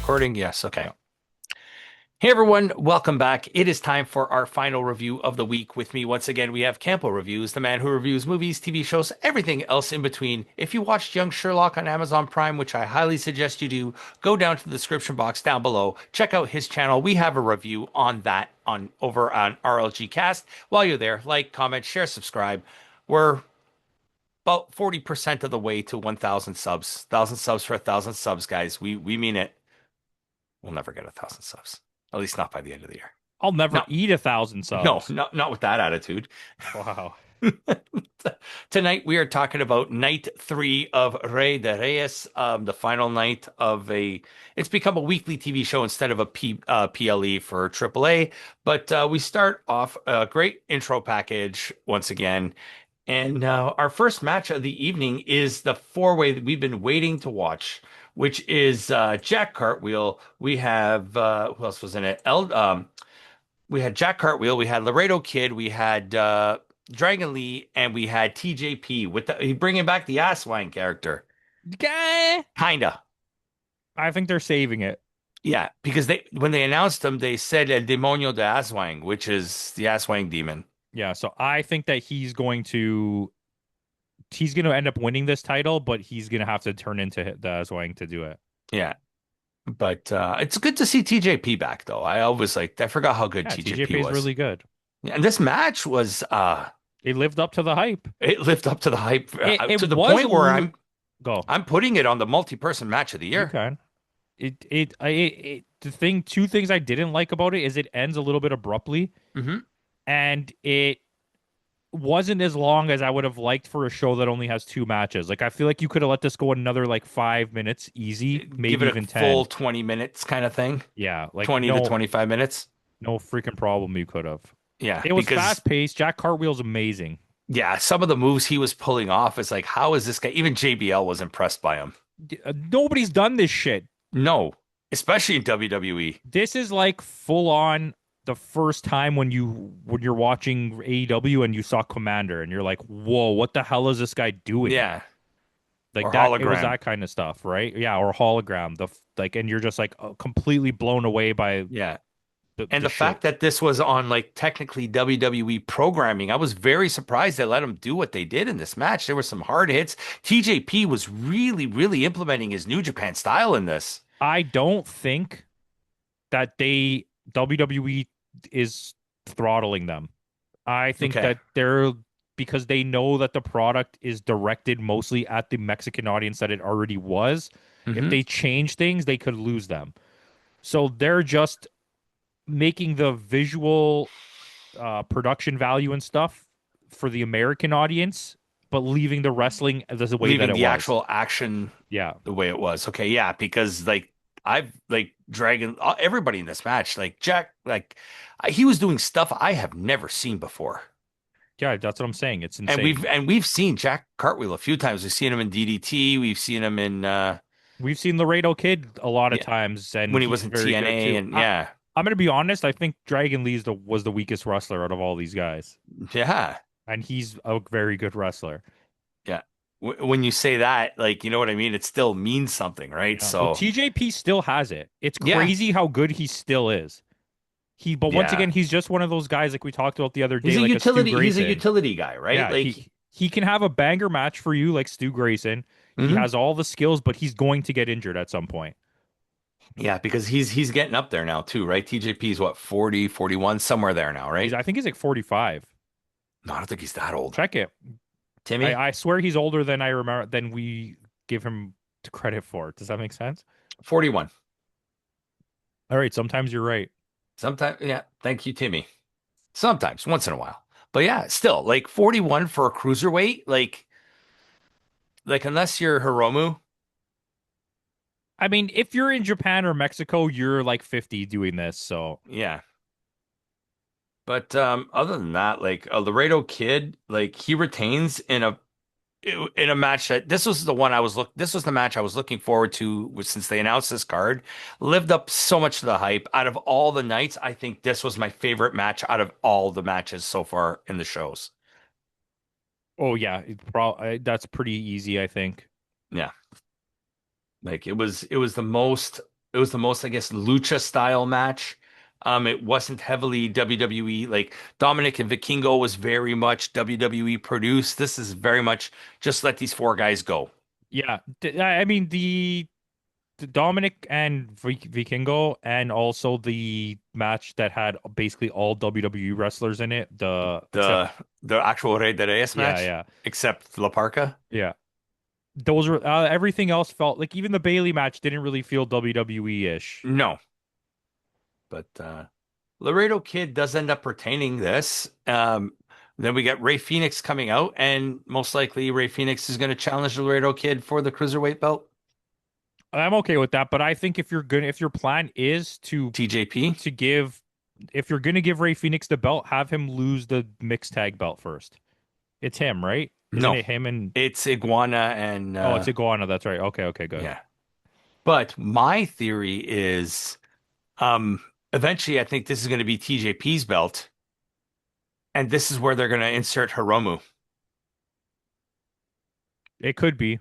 recording? Yes. Okay. Yeah. Hey everyone, welcome back. It is time for our final review of the week. With me once again, we have Campo.Reviews, the man who reviews movies, TV shows, everything else in between. If you watched Young Sherlock on Amazon Prime, which I highly suggest you do, go down to the description box down below. Check out his channel. We have a review on that on over on RLG Cast. While you're there, like, comment, share, subscribe. We're about 40% of the way to 1,000 subs. 1,000 subs for 1,000 subs, guys. We mean it. We'll never get 1,000 subs. At least not by the end of the year. I'll never No, eat 1,000 no, subs. not with that attitude. Wow. Tonight we are talking about night three of Reyes, the final night of a. It's become a weekly TV show instead of a PLE for AAA. But we start off a great intro package once again. And our first match of the evening is the four-way that we've been waiting to watch, which is Jack Cartwheel. We have who else was in it? We had Jack Cartwheel, we had Laredo Kid, we had Dragon Lee, and we had TJP with he bringing back the Asswang character. Gah. Kinda. I think they're saving it. Yeah, because they when they announced him, they said El Demonio de Aswang, which is the Aswang demon. Yeah, so I think that he's going to end up winning this title, but he's going to have to turn into the Zwang to do it. Yeah. But it's good to see TJP back though. I forgot how good Yeah, TJP TJP is was. really good. Yeah, and this match was It lived up to the hype. it lived up to the hype It to the was point where go. I'm putting it on the multi-person match of the You year. can. Two things I didn't like about it is it ends a little bit abruptly, Hmm. and it wasn't as long as I would have liked for a show that only has two matches. Like I feel like you could have let this go another like 5 minutes easy, Give maybe it a even full 10. 20 minutes kind of thing. Yeah, like 20 to 25 minutes. no freaking problem you could have. Yeah, It was because fast paced. Jack Cartwheel's amazing. yeah, some of the moves he was pulling off is like, how is this guy? Even JBL was impressed by him. Nobody's done this shit. No, especially in WWE. This is like full on the first time when you're watching AEW and you saw Commander and you're like, "Whoa, what the hell is this guy doing?" Yeah, Like or that, it was hologram. that kind of stuff, right? Yeah, or hologram. Like, and you're just like completely blown away by Yeah. And the the show. fact that this was on like technically WWE programming, I was very surprised they let him do what they did in this match. There were some hard hits. TJP was really, really implementing his New Japan style in this. I don't think that WWE is throttling them. I think Okay. that they're because they know that the product is directed mostly at the Mexican audience that it already was. If Hmm. they change things, they could lose them. So they're just making the visual production value and stuff for the American audience, but leaving the wrestling as the way that Leaving it the was. actual action Yeah. the way it was. Okay, yeah, because like I've like Dragon, everybody in this match, like Jack, like he was doing stuff I have never seen before. Yeah, that's what I'm saying. It's And insane. we've seen Jack Cartwheel a few times. We've seen him in DDT. We've seen him in We've seen Laredo Kid a lot of yeah, times, and when he was he's in very good TNA too. and yeah. I'm gonna be honest. I think Dragon Lee was the weakest wrestler out of all these guys, Yeah. and he's a very good wrestler. Yeah. When you say that, like, you know what I mean? It still means something, right? Yeah. Well, So, TJP still has it. It's yeah. crazy how good he still is. But once Yeah. again, he's just one of those guys like we talked about the other He's day, a like a Stu Grayson. utility guy, right? Yeah, Like, he can have a banger match for you like Stu Grayson. He mhm. has all the skills, but he's going to get injured at some point. Yeah, because he's getting up there now too, right? TJP is what, 40, 41, somewhere there now, right? I think he's like 45. No, I don't think he's that old. Check it. I, Timmy? I swear he's older than I remember than we give him credit for. Does that make sense? 41. All right, sometimes you're right. Sometimes, yeah. Thank you, Timmy. Sometimes, once in a while. But yeah, still, like 41 for a cruiserweight, like unless you're Hiromu, I mean, if you're in Japan or Mexico, you're like 50 doing this. So yeah. But other than that, like a Laredo Kid, like he retains in a match that this was the match I was looking forward to since they announced this card. Lived up so much to the hype. Out of all the nights, I think this was my favorite match out of all the matches so far in the shows. oh yeah, that's pretty easy, I think. Yeah. Like it was the most it was the most, I guess, lucha style match. It wasn't heavily WWE. Like Dominic and Vikingo was very much WWE produced. This is very much just let these four guys go. Yeah, I mean the Dominic and Vikingo, and also the match that had basically all WWE wrestlers in it. The except The the actual Rey de Reyes yeah, match, yeah, except La Parca. yeah. Those were everything else felt like even the Bailey match didn't really feel WWE-ish. No, but Laredo Kid does end up retaining this. Then we get Ray Phoenix coming out, and most likely Ray Phoenix is going to challenge the Laredo Kid for the cruiserweight belt. I'm okay with that, but I think if your plan is TJP? to give if you're gonna give Ray Phoenix the belt, have him lose the mixed tag belt first. It's him, right? Isn't No, it him and it's Iguana and oh, it's Iguana. That's right. Okay, okay, good. yeah. But my theory is, um, eventually I think this is going to be TJP's belt, and this is where they're going to insert Hiromu, It could be.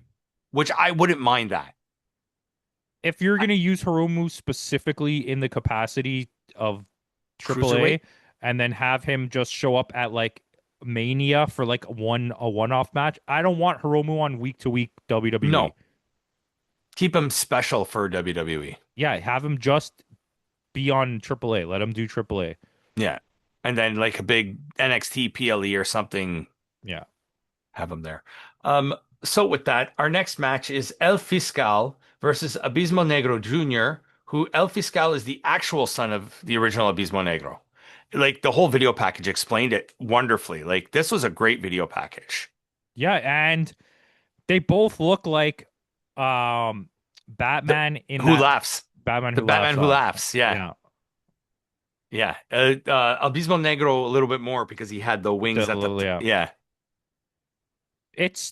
which I wouldn't mind that. If you're gonna use Hiromu specifically in the capacity of AAA, Cruiserweight? and then have him just show up at like Mania for like a one-off match, I don't want Hiromu on week to week WWE. No, keep him special for WWE. Yeah, have him just be on AAA. Let him do AAA. Yeah. And then like a big NXT PLE or something, Yeah. have him there. So with that, our next match is El Fiscal versus Abismo Negro Jr., who El Fiscal is the actual son of the original Abismo Negro. Like the whole video package explained it wonderfully. Like this was a great video package. Yeah, and they both look like um The, Batman in who that laughs? Batman The Who Batman Laughs. who laughs. Yeah. Yeah. Yeah. Abismo Negro a little bit more because he had the wings at the, Yeah. yeah,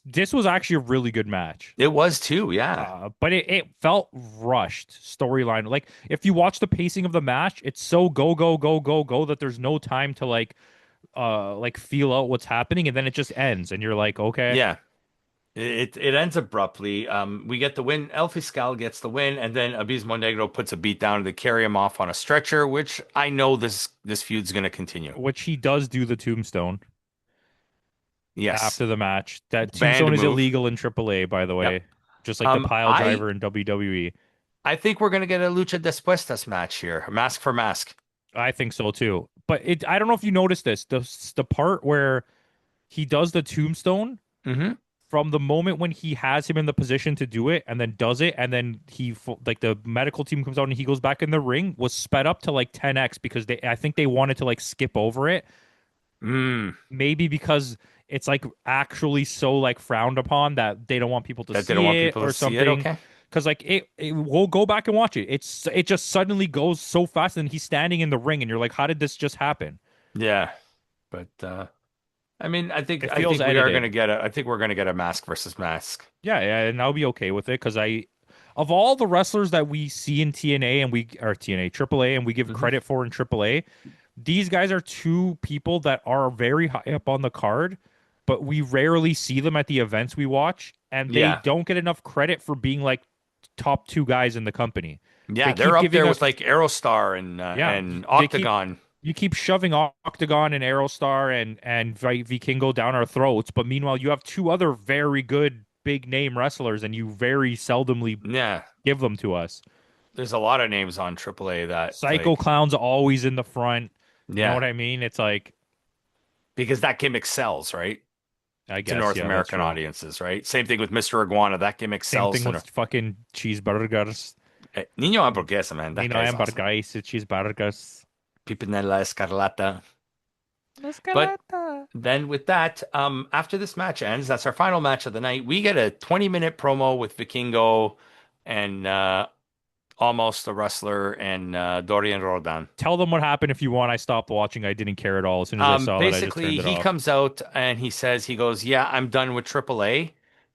This was actually a really good match. it was too. Yeah. But it felt rushed storyline. Like if you watch the pacing of the match, it's so go go go go go that there's no time to like feel out what's happening, and then it just ends, and you're like, okay, Yeah. It ends abruptly. We get the win. El Fiscal gets the win, and then Abismo Negro puts a beat down to carry him off on a stretcher, which I know this feud's going to continue. which he does do the tombstone Yes, after the match. That banned tombstone is move. illegal in AAA, by the Yep. way, just like the pile I driver in WWE. I think we're going to get a Lucha Despuestas match here, mask for mask. I think so too. But I don't know if you noticed this, the part where he does the tombstone Hmm. from the moment when he has him in the position to do it and then does it, and then like the medical team comes out and he goes back in the ring, was sped up to like 10x because I think they wanted to like skip over it, Mm, maybe because it's like actually so like frowned upon that they don't want people to that they don't see want it people to or see it. something. Okay. Because like we'll go back and watch it. It just suddenly goes so fast, and he's standing in the ring, and you're like, how did this just happen? Yeah, but I mean, It I feels think we are going edited. to get a I think we're going to get a mask versus mask. Yeah, yeah, and I'll be okay with it because of all the wrestlers that we see in TNA and we or TNA AAA and we give Hmm. credit for in AAA, these guys are two people that are very high up on the card, but we rarely see them at the events we watch, and they Yeah. don't get enough credit for being like top two guys in the company. They Yeah, they're keep up giving there with us, like Aerostar yeah, and they keep Octagon. you keep shoving Octagon and Aerostar and Vikingo down our throats, but meanwhile you have two other very good big name wrestlers, and you very seldomly Yeah, give them to us. there's a lot of names on AAA that Psycho like, Clown's always in the front. You know yeah, what I mean? It's like, because that gimmick sells, right? I To guess, North yeah, that's American true. audiences, right? Same thing with Mr. Iguana. That gimmick Same sells thing to with fucking cheeseburgers. Niño Hamburguesa, man. That Nino guy's awesome. hamburgues, cheeseburgers. Pipinella Escarlata. But Escalata. then with that, after this match ends, that's our final match of the night. We get a 20-minute promo with Vikingo and almost the wrestler and Dorian Rodan. Tell them what happened if you want. I stopped watching. I didn't care at all. As soon as I saw that, I just Basically, turned it he off. comes out and he goes, "Yeah, I'm done with AAA."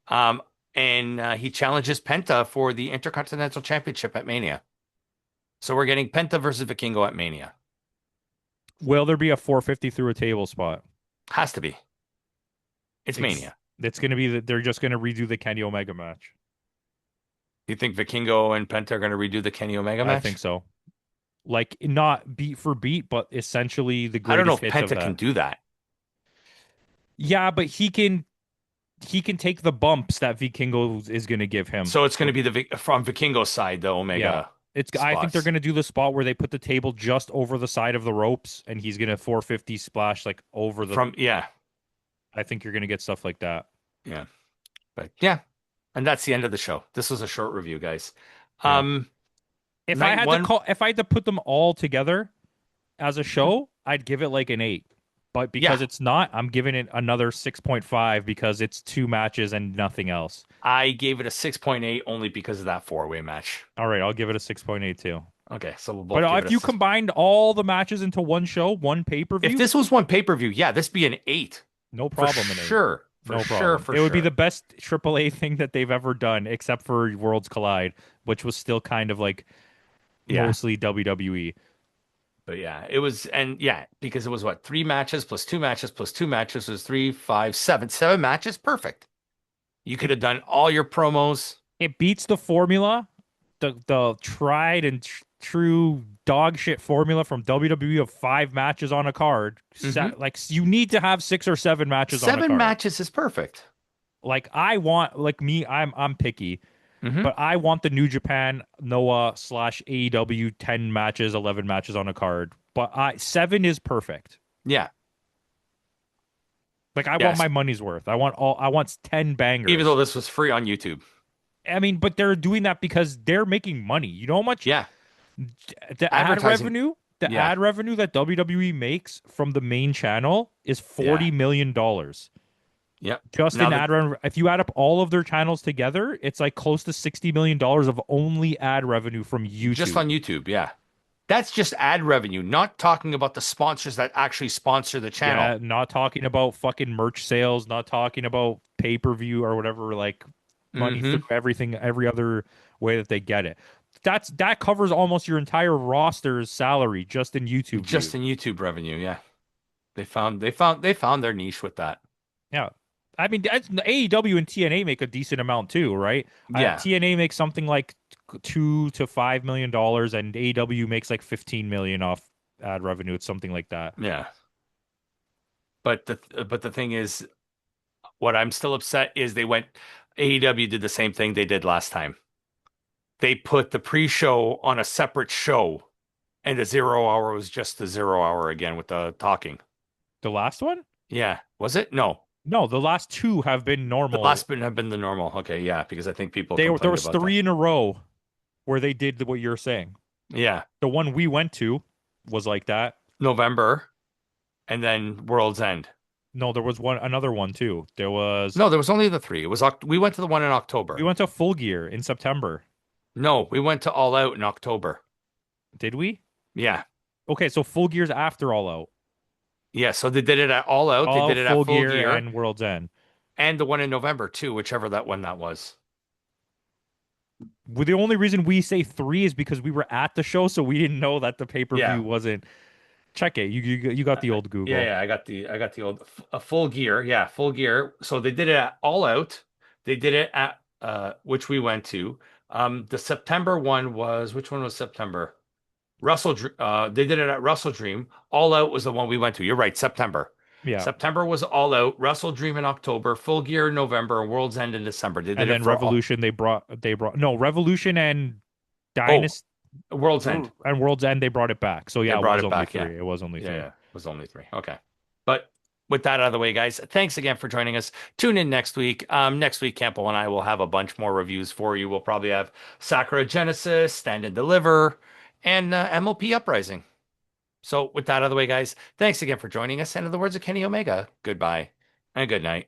Um, and he challenges Penta for the Intercontinental Championship at Mania. So we're getting Penta versus Vikingo at Mania. Will there be a 450 through a table spot? Has to be. It's It's Mania. it's gonna be that they're just gonna redo the Kenny Omega match. Do you think Vikingo and Penta are going to redo the Kenny Omega I think match? so. Like not beat for beat, but essentially the I don't know greatest if hits of Penta can that. do that. Yeah, but he can take the bumps that Vikingo is going to give him. So it's going to be from Vikingo's side, the Yeah. Omega I think they're spots. going to do the spot where they put the table just over the side of the ropes and he's going to 450 splash like over the Yeah, I think you're going to get stuff like that. yeah. But yeah, and that's the end of the show. This was a short review, guys. Yeah. Um, Night one, If I had to put them all together as a show, I'd give it like an 8. But yeah, because it's not, I'm giving it another 6.5 because it's two matches and nothing else. I gave it a 6.8 only because of that four-way match. All right, I'll give it a 6.8 too. Okay, so we'll But both give it if a you six. combined all the matches into one show, one If pay-per-view, this was one pay-per-view, yeah, this be an 8 no for problem in 8. sure, for No sure, problem. for It would be the sure. best AAA thing that they've ever done, except for Worlds Collide, which was still kind of like Yeah, mostly WWE. but yeah, it was, and yeah, because it was what, three matches plus two matches plus two matches was three, five, seven, seven matches. Perfect. You could It have done all your promos. it beats the formula, the tried and true dog shit formula from WWE of 5 matches on a card. Hmm. Like you need to have 6 or 7 matches on a Seven card. matches is perfect. Like I want, like me, I'm picky. Hmm. But I want the New Japan Noah slash AEW 10 matches, 11 matches on a card. But 7 is perfect. Yeah. Like I want Yes. my money's worth. I want 10 Even though bangers. this was free on YouTube. I mean, but they're doing that because they're making money. You know how much Yeah. the Advertising. Yeah. ad revenue that WWE makes from the main channel is Yeah. $40 million. Yep. Just Now in that ad revenue. If you add up all of their channels together, it's like close to $60 million of only ad revenue from just YouTube. on YouTube. Yeah. That's just ad revenue, not talking about the sponsors that actually sponsor the channel. Yeah, not talking about fucking merch sales, not talking about pay-per-view or whatever, like money through Hmm. everything, every other way that they get it. That covers almost your entire roster's salary just in YouTube Just views. in YouTube revenue. Yeah. They found their niche with that. Yeah. I mean, AEW and TNA make a decent amount too, right? Yeah. TNA makes something like $2 to $5 million, and AEW makes like 15 million off ad revenue. It's something like that. Yeah. But the thing is, what I'm still upset is AEW did the same thing they did last time. They put the pre-show on a separate show, and the 0 hour was just the 0 hour again with the talking. The last one? Yeah. Was it? No. No, the last two have been The normal. last bit have been the normal. Okay, yeah, because I think people There complained was about that. 3 in a row where they did what you're saying. Yeah. The one we went to was like that. November and then World's End. No, there was another one too. There was No, there was only the three. We went to the one in we October. went to Full Gear in September. No, we went to All Out in October. Did we? Yeah. Okay, so Full Gear's after All Out. Yeah, so they did it at All Out, they All did Out, it at Full Full Gear, Gear, and World's End. and the one in November too, whichever that one that was. Well, the only reason we say 3 is because we were at the show, so we didn't know that the pay-per-view Yeah. wasn't. Check it. You got the old Yeah, Google. yeah, I got the old a Full Gear. Yeah, Full Gear. So they did it at All Out. They did it at which we went to. The September one was, which one was September? They did it at Russell Dream. All Out was the one we went to. You're right, September. Yeah. September was All Out, Russell Dream in October, Full Gear in November, and World's End in December. They And did it then for all. Revolution they brought no, Revolution and Oh, Dynasty World's End. and World's End they brought it back. So They yeah, it brought was it only back. Yeah. 3. It was only Yeah, 3. yeah. It was only three. Okay. But with that out of the way, guys, thanks again for joining us. Tune in next week. Next week, Campo and I will have a bunch more reviews for you. We'll probably have Sakura Genesis, Stand and Deliver, and MLP Uprising. So with that out of the way, guys, thanks again for joining us. And in the words of Kenny Omega, goodbye and good night.